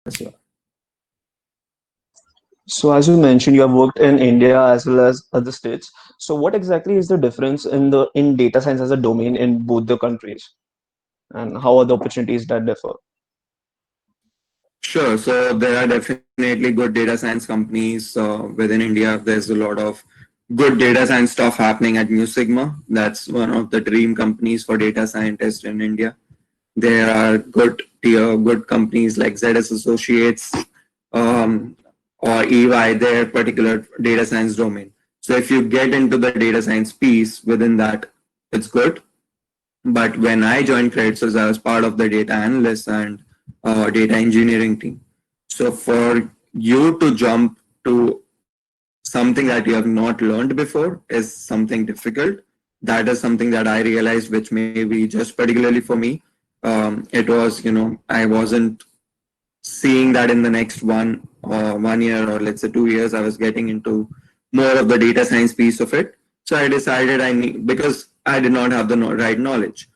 Yes, yeah. So as you mentioned, you have worked in India as well as other states. So what exactly is the difference in data science as a domain in both the countries, and how are the opportunities that differ? Sure. So there are definitely good data science companies within India. There's a lot of good data science stuff happening at Mu Sigma. That's one of the dream companies for data scientists in India. There are good companies like ZS Associates um, or EY, their particular data science domain. So if you get into the data science piece within that, it's good. But when I joined CreditSys, I was part of the data analyst and data engineering team. So for you to jump to something that you have not learned before is something difficult. That is something that I realized, which maybe just particularly for me, it was, I wasn't seeing that in the next 1 year or let's say 2 years, I was getting into more of the data science piece of it. So I decided I need, because I did not have the right knowledge.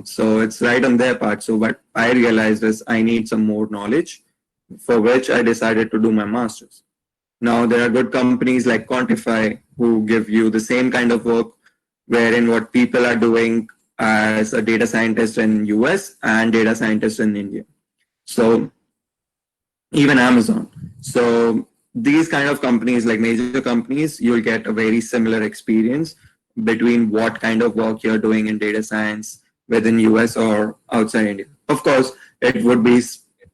So it's right on their part. So what I realized is I need some more knowledge, for which I decided to do my master's. Now there are good companies like Quantify who give you the same kind of work, wherein what people are doing as a data scientist in US and data scientist in India. So even Amazon. So these kind of companies, like major companies, you'll get a very similar experience between what kind of work you're doing in data science within US or outside India. Of course, it would be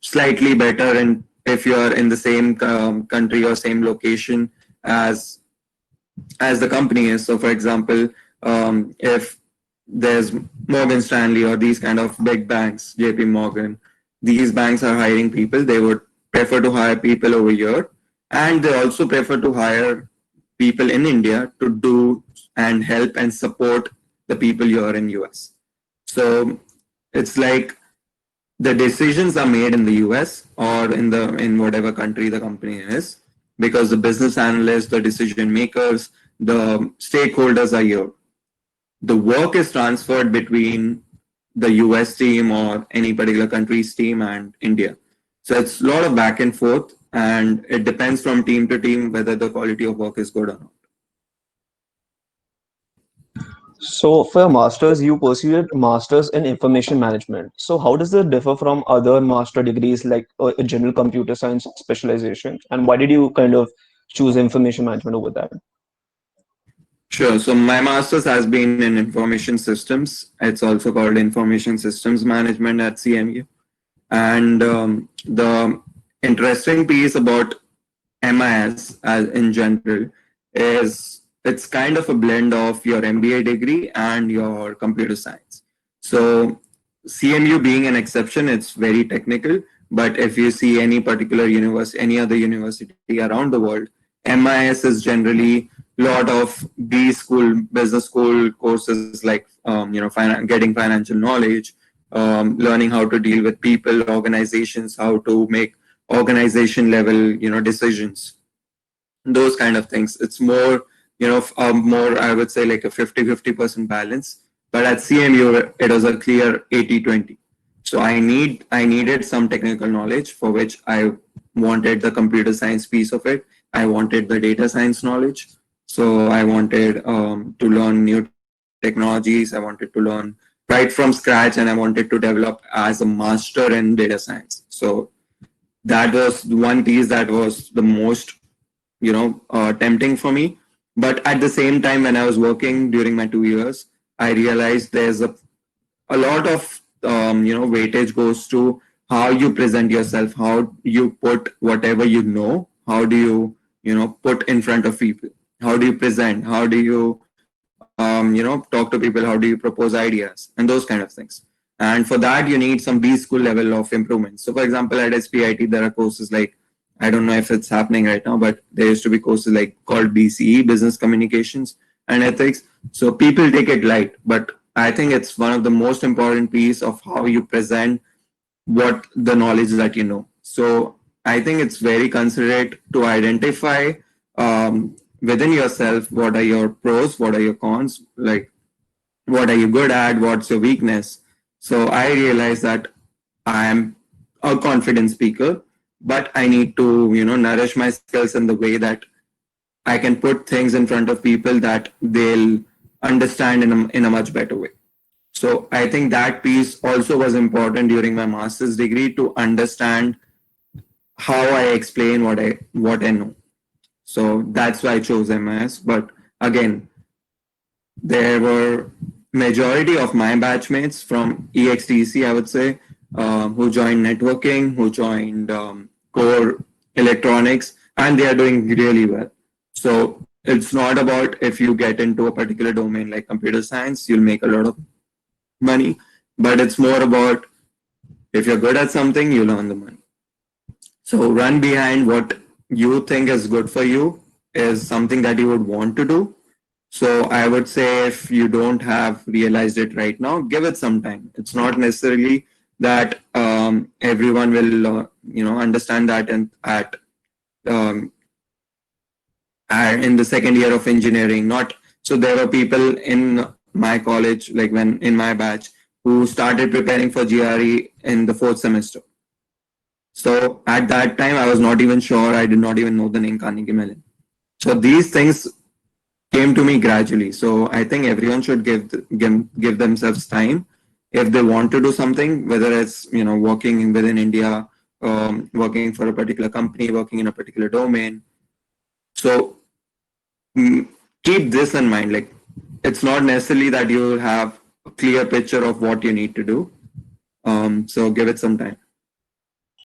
slightly better and if you're in the same country or same location as as the company is. So, for example, if there's Morgan Stanley or these kind of big banks, JP Morgan, these banks are hiring people. They would prefer to hire people over here. And they also prefer to hire people in India to do and help and support the people here in US. So it's like the decisions are made in the US or in whatever country the company is, because the business analysts, the decision makers, the stakeholders are here. The work is transferred between the US team or any particular country's team and India. So it's a lot of back and forth, and it depends from team to team whether the quality of work is good or not. So for your masters, you pursued masters in information management. So how does it differ from other master degrees like a general computer science specialization? And why did you kind of choose information management over that? Sure. So my master's has been in information systems. It's also called information systems management at CMU. And the interesting piece about MIS as in general is it's kind of a blend of your MBA degree and your computer science. So CMU being an exception, it's very technical. But if you see any particular university, any other university around the world, MIS is generally a lot of B school, business school courses like getting financial knowledge, learning how to deal with people, organizations, how to make organization level decisions, those kind of things. It's more more, I would say, like a 50-50% balance, but at CMU it was a clear 80-20. So I needed some technical knowledge, for which I wanted the computer science piece of it. I wanted the data science knowledge. So I wanted to learn new technologies. I wanted to learn right from scratch, and I wanted to develop as a master in data science. So that was one piece that was the most tempting for me. But at the same time, when I was working during my 2 years, I realized there's a lot of weightage goes to how you present yourself, how you put whatever you know, how do you put in front of people, how do you present, how do you talk to people, how do you propose ideas, and those kind of things. And for that, you need some B school level of improvement. So, for example, at SPIT, there are courses like, I don't know if it's happening right now, but there used to be courses like called BCE, Business Communications and Ethics. So people take it light, but I think it's one of the most important piece of how you present what the knowledge that you know. So I think it's very considerate to identify within yourself what are your pros, what are your cons, like what are you good at, what's your weakness. So I realized that I am a confident speaker. but I need to, nourish my skills in the way that I can put things in front of people that they'll understand in a much better way. So I think that piece also was important during my master's degree to understand how I explain what I know. So that's why I chose MIS. But again, there were majority of my batchmates from EXTC, I would say, who joined networking, who joined core electronics, and they are doing really well. So it's not about if you get into a particular domain like computer science, you'll make a lot of money, but it's more about if you're good at something, you'll earn the money. So run behind what you think is good for you is something that you would want to do. So I would say if you don't have realized it right now, give it some time. It's not necessarily that everyone will understand that and um, in the second year of engineering. Not so there were people in my college, like when in my batch, who started preparing for GRE in the fourth semester. So at that time, I was not even sure. I did not even know the name Carnegie Mellon. So these things came to me gradually. So I think everyone should give themselves time if they want to do something, whether it's working within India, working for a particular company, working in a particular domain. So keep this in mind. Like it's not necessarily that you have a clear picture of what you need to do. So give it some time.